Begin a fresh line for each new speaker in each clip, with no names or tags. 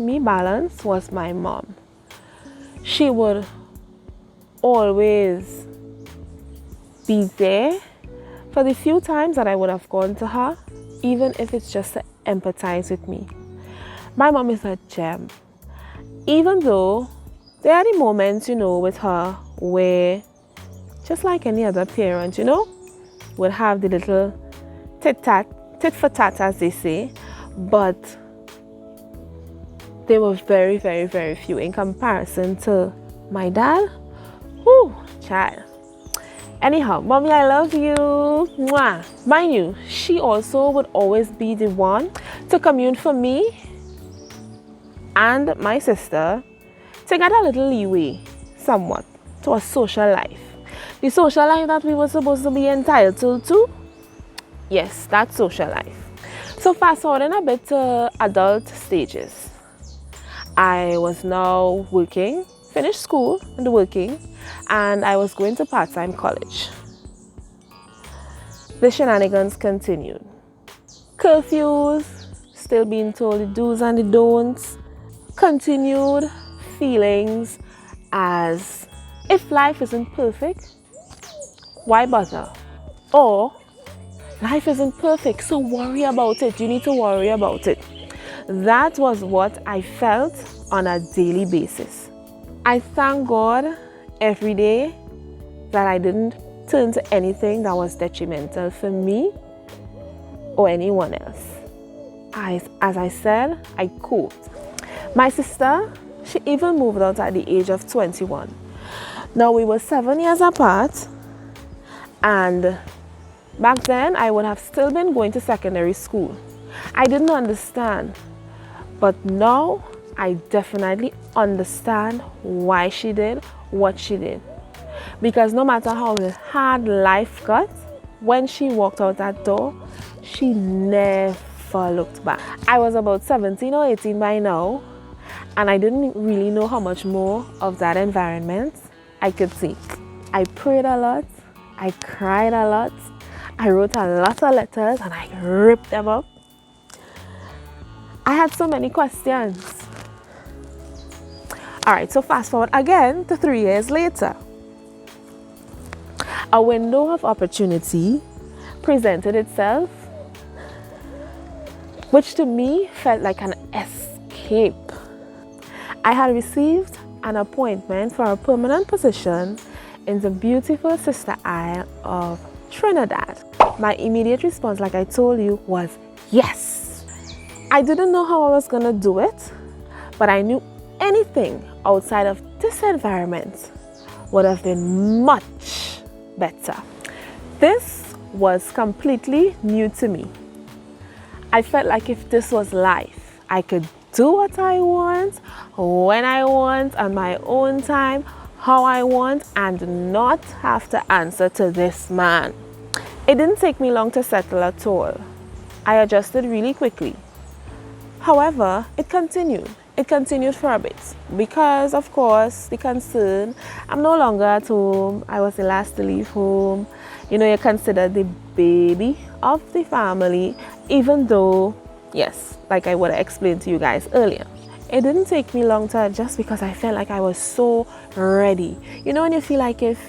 me balance was my mom. She would always be there for the few times that I would have gone to her, even if it's just to empathize with me. My mom is a gem. Even though there are the moments, with her where, just like any other parent, would have the little tit for tat, as they say, but they were very, very, very few in comparison to my dad. Whew, child. Anyhow, mommy, I love you. Mwah. Mind you, she also would always be the one to commune for me and my sister to get a little leeway, somewhat, to a social life. The social life that we were supposed to be entitled to, yes, that social life. So fast forwarding a bit to adult stages. I was now working, finished school and working, and I was going to part-time college. The shenanigans continued. Curfews, still being told the do's and the don'ts, continued feelings as if life isn't perfect, why bother? Or life isn't perfect, so worry about it. You need to worry about it. That was what I felt on a daily basis. I thank God every day that I didn't turn to anything that was detrimental for me or anyone else. As I said, I coped. My sister, she even moved out at the age of 21. Now we were 7 years apart, and back then I would have still been going to secondary school. I didn't understand, but now I definitely understand why she did what she did. Because no matter how hard life got, when she walked out that door, she never looked back. I was about 17 or 18 by now, and I didn't really know how much more of that environment I could take. I prayed a lot, I cried a lot, I wrote a lot of letters and I ripped them up. I had so many questions. Alright, so fast forward again to 3 years later. A window of opportunity presented itself, which to me felt like an escape. I had received an appointment for a permanent position in the beautiful sister isle of Trinidad. My immediate response, like I told you, was yes. I didn't know how I was gonna do it, but I knew anything outside of this environment would have been much better. This was completely new to me. I felt like if this was life, I could do what I want, when I want, on my own time, how I want, and not have to answer to this man. It didn't take me long to settle at all. I adjusted really quickly. However, it continued. It continued for a bit because, of course, the concern, I'm no longer at home. I was the last to leave home. You're considered the baby of the family, even though, yes, like I would have explained to you guys earlier. It didn't take me long to adjust because I felt like I was so ready. When you feel like if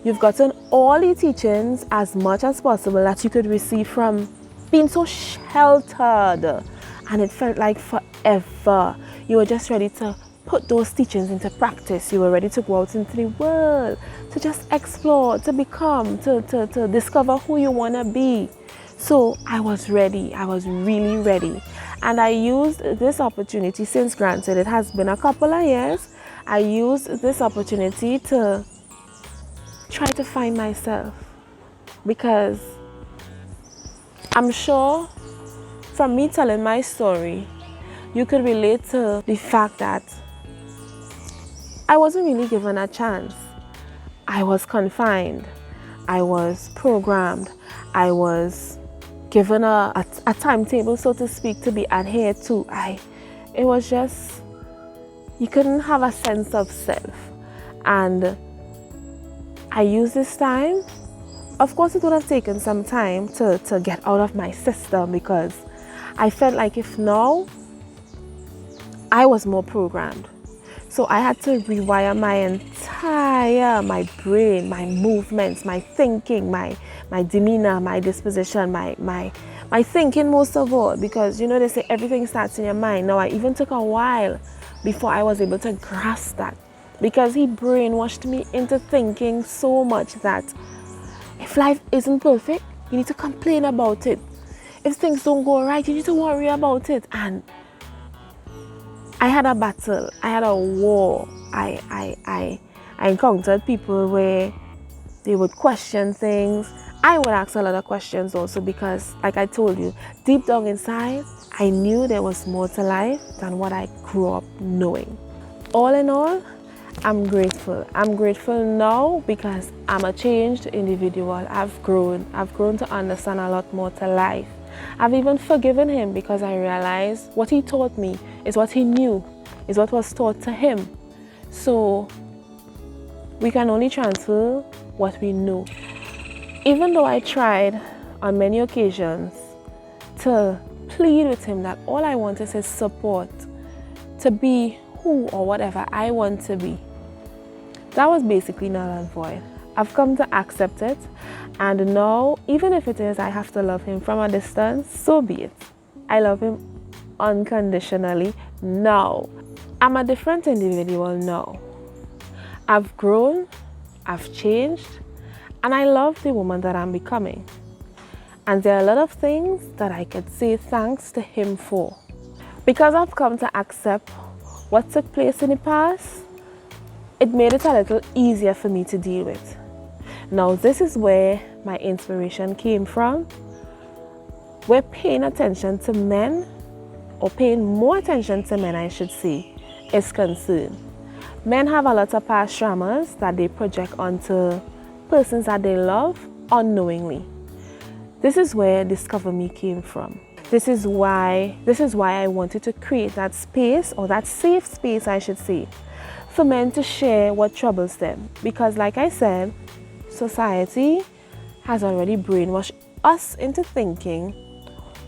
you've gotten all the teachings as much as possible that you could receive from being so sheltered, and it felt like forever. You were just ready to put those teachings into practice. You were ready to go out into the world, to just explore, to become, to discover who you want to be. So I was ready. I was really ready. And I used this opportunity, since granted it has been a couple of years, I used this opportunity to try to find myself. Because I'm sure from me telling my story, you could relate to the fact that I wasn't really given a chance. I was confined. I was programmed. I was given a timetable, so to speak, to be adhered to. It was just, you couldn't have a sense of self. And I used this time. Of course, it would have taken some time to get out of my system, because I felt like if now I was more programmed. So I had to rewire my brain, my movements, my thinking, my demeanor, my disposition, my thinking most of all, because you know they say everything starts in your mind. Now I even took a while before I was able to grasp that, because he brainwashed me into thinking so much that if life isn't perfect, you need to complain about it. If things don't go right, you need to worry about it. And I had a battle. I had a war. I encountered people where they would question things. I would ask a lot of questions also, because, like I told you, deep down inside, I knew there was more to life than what I grew up knowing. All in all, I'm grateful. I'm grateful now because I'm a changed individual. I've grown to understand a lot more to life. I've even forgiven him because I realized what he taught me is what he knew, is what was taught to him. So we can only transfer what we know. Even though I tried on many occasions to plead with him that all I want is his support to be who or whatever I want to be, that was basically null and void. I've come to accept it, and now, even if it is I have to love him from a distance, so be it. I love him unconditionally now. I'm a different individual now. I've grown, I've changed, and I love the woman that I'm becoming. And there are a lot of things that I could say thanks to him for. Because I've come to accept what took place in the past, it made it a little easier for me to deal with. Now, this is where my inspiration came from. We're paying attention to men, or paying more attention to men, I should say, is concerned. Men have a lot of past traumas that they project onto persons that they love unknowingly. This is where Discover Me came from. This is why I wanted to create that space, or that safe space, I should say, for men to share what troubles them. Because like I said, society has already brainwashed us into thinking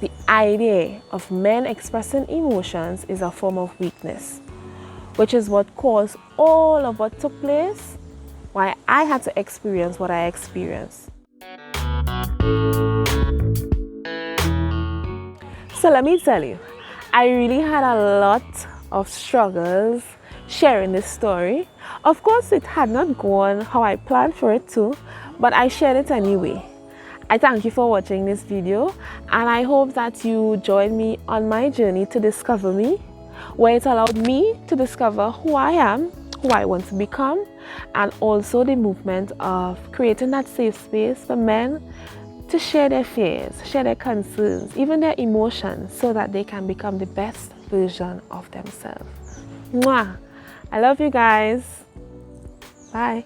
the idea of men expressing emotions is a form of weakness, which is what caused all of what took place, why I had to experience what I experienced. So let me tell you, I really had a lot of struggles sharing this story. Of course, it had not gone how I planned for it to, but I shared it anyway. I thank you for watching this video, and I hope that you join me on my journey to discover me, where it allowed me to discover who I am, who I want to become, and also the movement of creating that safe space for men to share their fears, share their concerns, even their emotions, so that they can become the best version of themselves. Mwah! I love you guys. Bye.